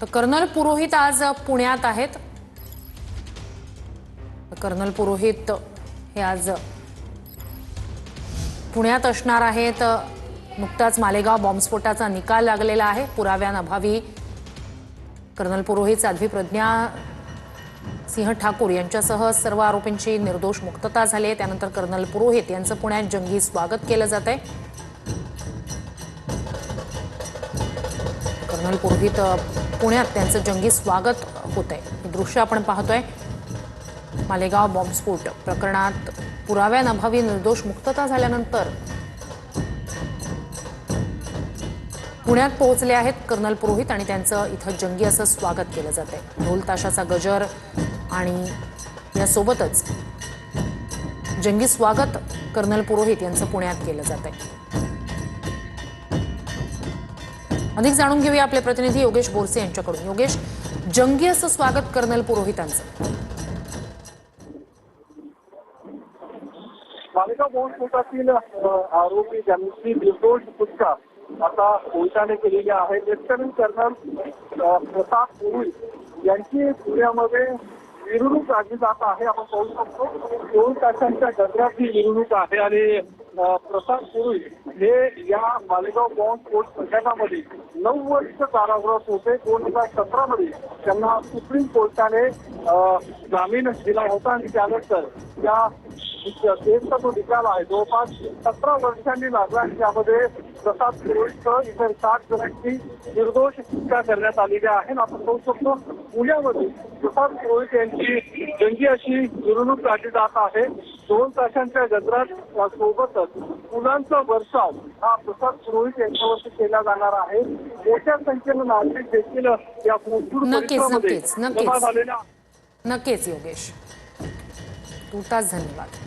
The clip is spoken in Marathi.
तर कर्नल पुरोहित आज पुण्यात आहेत। कर्नल पुरोहित हे आज पुण्यात असणार आहेत। नुकताच मालेगाव बॉम्बस्फोटाचा निकाल लागलेला आहे। पुराव्यांअभावी कर्नल पुरोहित, साध्वी प्रज्ञा सिंह ठाकूर यांच्यासह सर्व आरोपींची निर्दोष मुक्तता झाली आहे। त्यानंतर कर्नल पुरोहित यांचं पुण्यात जंगी स्वागत केलं जात आहे। कर्नल पुरोहित पुण्यात त्यांचं जंगी स्वागत होत आहे। हे दृश्य आपण पाहतोय। मालेगाव बॉम्बस्फोट प्रकरणात पुराव्यांअभावी निर्दोष मुक्तता झाल्यानंतर पुण्यात पोहोचले आहेत कर्नल पुरोहित आणि त्यांचं इथं जंगी असं स्वागत केलं जात आहे। ढोल ताशाचा गजर आणि यासोबतच जंगी स्वागत कर्नल पुरोहित यांचं पुण्यात केलं जात आहे। अधिक जाणून घेऊया आपले प्रतिनिधी योगेश बोरसे यांच्याकडून। योगेश, जंगी असं स्वागत कर्नल पुरोहितांचं। मालेगाव बॉम्बस्फोटातील आरोपी ज्यांची निर्दोष सुटका आता पोलिसांनी केलेली आहे। लेफ्टनंट कर्नल प्रताप पुरोहित यांची पुण्यामध्ये मिरवणूक काढली जात आहे। आपण पाहू शकतो 2 तासांच्या गजरात ही मिरवणूक आहे आणि प्रताप पुरोहित हे या मालेगाव बॉम्बस्फोट प्रकरणामध्ये 9 वर्ष कारागृहात होते। 2017 मध्ये त्यांना सुप्रीम कोर्टाने जामीन दिला होता आणि त्यानंतर या केसचा जो निकाल आहे जवळपास 17 वर्षांनी लागला आणि त्यामध्ये प्रताप पुरोहितसह इतर 60 जणांची निर्दोष शिक्षा करण्यात आलेली आहे। आपण पाहू शकतो पुण्यामध्ये प्रताप पुरोहित यांची जंगी अशी मिरवणूक काढली जात आहे। 2 तासांच्या गजरात सोबतच फुलांचा वर्षाव हा प्रताप पुरोहित यांच्यावरती केला जाणार आहे। मोठ्या संख्येनं नागरिक देखील या नक्कीच योगेश, तुर्तास धन्यवाद।